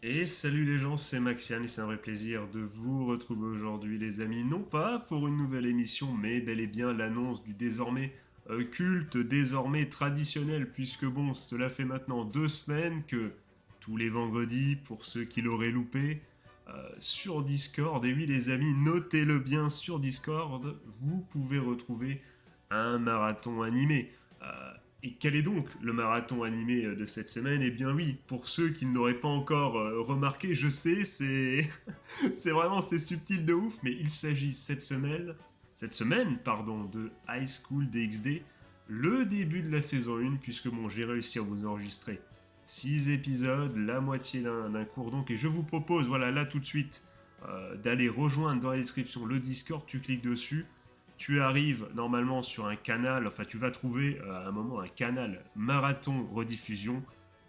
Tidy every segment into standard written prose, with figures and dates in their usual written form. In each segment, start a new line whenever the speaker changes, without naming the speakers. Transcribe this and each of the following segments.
Et salut les gens, c'est Maxiane et c'est un vrai plaisir de vous retrouver aujourd'hui les amis, non pas pour une nouvelle émission, mais bel et bien l'annonce du désormais culte, désormais traditionnel, puisque bon, cela fait maintenant 2 semaines que tous les vendredis, pour ceux qui l'auraient loupé, sur Discord, et oui les amis, notez-le bien sur Discord, vous pouvez retrouver un marathon animé. Et quel est donc le marathon animé de cette semaine? Eh bien oui, pour ceux qui ne l'auraient pas encore remarqué, je sais, c'est c'est subtil de ouf, mais il s'agit cette semaine pardon, de High School DxD, le début de la saison 1, puisque bon, j'ai réussi à vous enregistrer 6 épisodes, la moitié d'un cours donc, et je vous propose, voilà, là tout de suite, d'aller rejoindre dans la description le Discord, tu cliques dessus, tu arrives normalement sur un canal, enfin tu vas trouver à un moment un canal marathon rediffusion,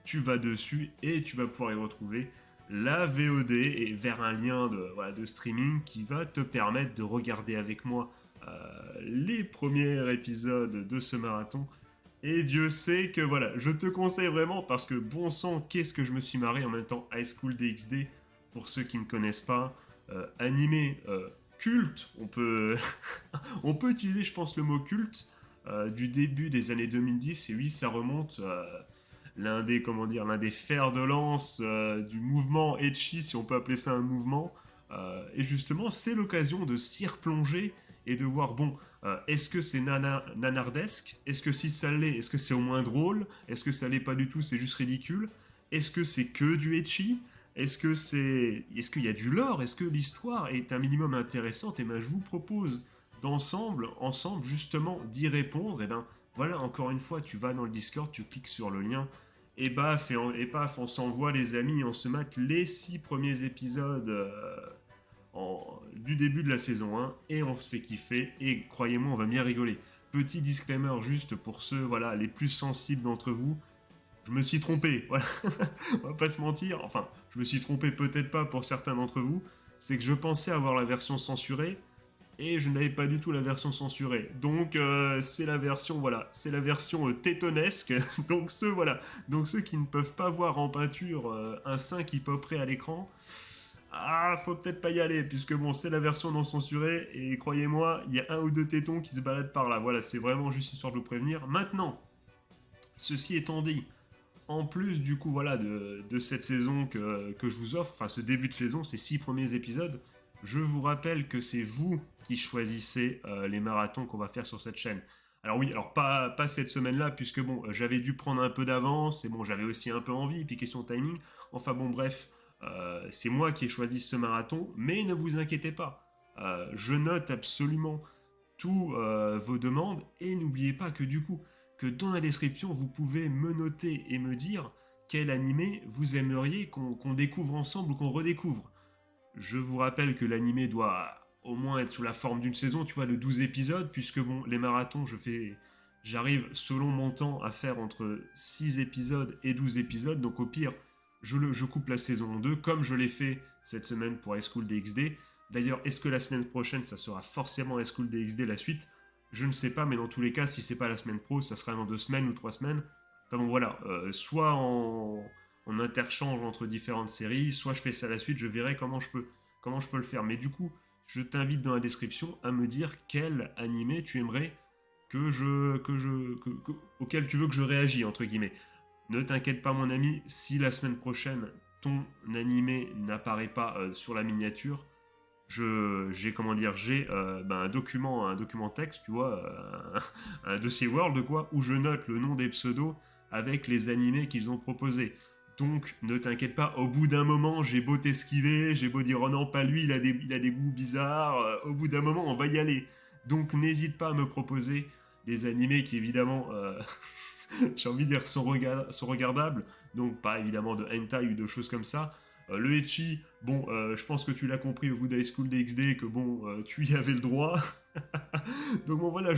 tu vas dessus et tu vas pouvoir y retrouver la VOD et vers un lien de streaming qui va te permettre de regarder avec moi les premiers épisodes de ce marathon. Et Dieu sait que voilà, je te conseille vraiment parce que bon sang, qu'est-ce que je me suis marré en même temps. High School DxD, pour ceux qui ne connaissent pas, animé culte, on peut utiliser je pense le mot culte du début des années 2010 et oui ça remonte l'un des fers de lance du mouvement etchi si on peut appeler ça un mouvement. Et justement c'est l'occasion de s'y replonger et de voir bon est-ce que c'est nanardesque, est-ce que si ça l'est, est-ce que c'est au moins drôle, est-ce que ça l'est pas du tout, c'est juste ridicule, est-ce que c'est que du etchi, est-ce qu'il y a du lore, est-ce que l'histoire est un minimum intéressante? Et ben je vous propose ensemble justement d'y répondre. Et ben voilà, encore une fois, tu vas dans le Discord, tu cliques sur le lien et paf, on s'envoie les amis, on se mate les 6 premiers épisodes du début de la saison 1 et on se fait kiffer et croyez-moi, on va bien rigoler. Petit disclaimer juste pour ceux voilà les plus sensibles d'entre vous, je me suis trompé, voilà. On va pas se mentir, enfin, je me suis trompé peut-être pas pour certains d'entre vous, c'est que je pensais avoir la version censurée et je n'avais pas du tout la version censurée. Donc c'est la version voilà, c'est la version tétonesque. Donc ceux qui ne peuvent pas voir en peinture un sein qui poperait à l'écran, faut peut-être pas y aller puisque bon, c'est la version non censurée et croyez-moi, il y a un ou deux tétons qui se baladent par là. Voilà, c'est vraiment juste histoire de vous prévenir. Maintenant, ceci étant dit, en plus du coup voilà de cette saison que je vous offre, enfin ce début de saison, ces 6 premiers épisodes, je vous rappelle que c'est vous qui choisissez les marathons qu'on va faire sur cette chaîne. Alors oui, alors pas cette semaine-là, puisque bon, j'avais dû prendre un peu d'avance, et bon, j'avais aussi un peu envie, et puis question de timing. Enfin bon, bref, c'est moi qui ai choisi ce marathon, mais ne vous inquiétez pas, je note absolument tous vos demandes, et n'oubliez pas que du coup, que dans la description, vous pouvez me noter et me dire quel animé vous aimeriez qu'on découvre ensemble ou qu'on redécouvre. Je vous rappelle que l'animé doit au moins être sous la forme d'une saison, tu vois, de 12 épisodes, puisque bon, les marathons, j'arrive selon mon temps à faire entre 6 épisodes et 12 épisodes, donc au pire, je coupe la saison en deux, comme je l'ai fait cette semaine pour High School DxD. D'ailleurs, est-ce que la semaine prochaine, ça sera forcément High School DxD la suite? Je ne sais pas, mais dans tous les cas, si c'est pas la semaine pro, ça sera dans 2 semaines ou 3 semaines. Enfin bon, voilà, soit en interchange entre différentes séries, soit je fais ça à la suite, je verrai comment je peux le faire. Mais du coup, je t'invite dans la description à me dire quel animé tu aimerais auquel tu veux que je réagisse, entre guillemets. Ne t'inquiète pas, mon ami, si la semaine prochaine, ton animé n'apparaît pas sur la miniature, j'ai un document texte, tu vois, un dossier Word quoi, où je note le nom des pseudos avec les animés qu'ils ont proposés. Donc ne t'inquiète pas, au bout d'un moment, j'ai beau t'esquiver, j'ai beau dire oh non pas lui, il a des goûts bizarres, au bout d'un moment on va y aller. Donc n'hésite pas à me proposer des animés qui évidemment j'ai envie de dire sont regardables, donc pas évidemment de hentai ou de choses comme ça. Le Ecchi, bon, je pense que tu l'as compris au bout d'High School DxD que bon, tu y avais le droit. Donc bon, voilà,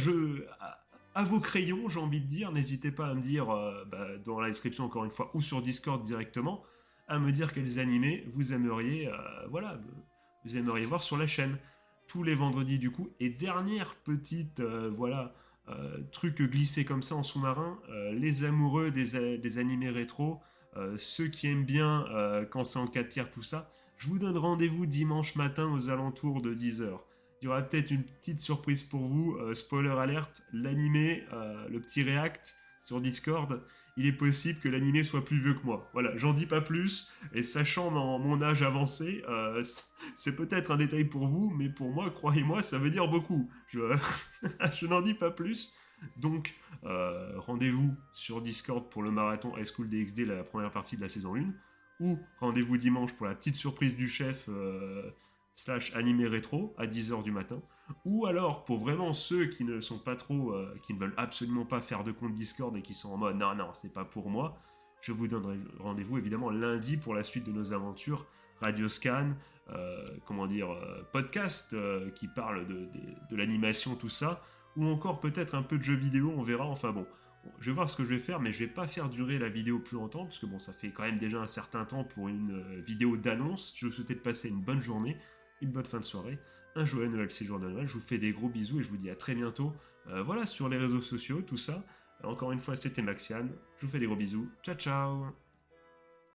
à vos crayons, j'ai envie de dire, n'hésitez pas à me dire dans la description encore une fois ou sur Discord directement, à me dire quels animés vous aimeriez, vous aimeriez voir sur la chaîne tous les vendredis du coup. Et dernière petite, truc glissé comme ça en sous-marin, les amoureux des animés rétro, ceux qui aiment bien quand c'est en 4 tiers, tout ça, je vous donne rendez-vous dimanche matin aux alentours de 10h. Il y aura peut-être une petite surprise pour vous. Spoiler alerte, l'animé, le petit react sur Discord, il est possible que l'animé soit plus vieux que moi. Voilà, j'en dis pas plus. Et sachant mon âge avancé, c'est peut-être un détail pour vous, mais pour moi, croyez-moi, ça veut dire beaucoup. Je n'en dis pas plus. Donc, rendez-vous sur Discord pour le marathon High School DxD, la première partie de la saison 1. Ou rendez-vous dimanche pour la petite surprise du chef slash animé rétro à 10h du matin. Ou alors, pour vraiment ceux qui ne sont pas trop, qui ne veulent absolument pas faire de compte Discord et qui sont en mode non, non, c'est pas pour moi, je vous donnerai rendez-vous évidemment lundi pour la suite de nos aventures. Radio Scan, podcast qui parle de l'animation, tout ça, ou encore peut-être un peu de jeux vidéo, on verra, enfin bon. Je vais voir ce que je vais faire, mais je vais pas faire durer la vidéo plus longtemps, parce que bon, ça fait quand même déjà un certain temps pour une vidéo d'annonce. Je vous souhaite de passer une bonne journée, une bonne fin de soirée, un joyeux Noël, séjour de Noël. Je vous fais des gros bisous et je vous dis à très bientôt. Voilà, sur les réseaux sociaux, tout ça. Encore une fois, c'était Maxiane. Je vous fais des gros bisous. Ciao, ciao!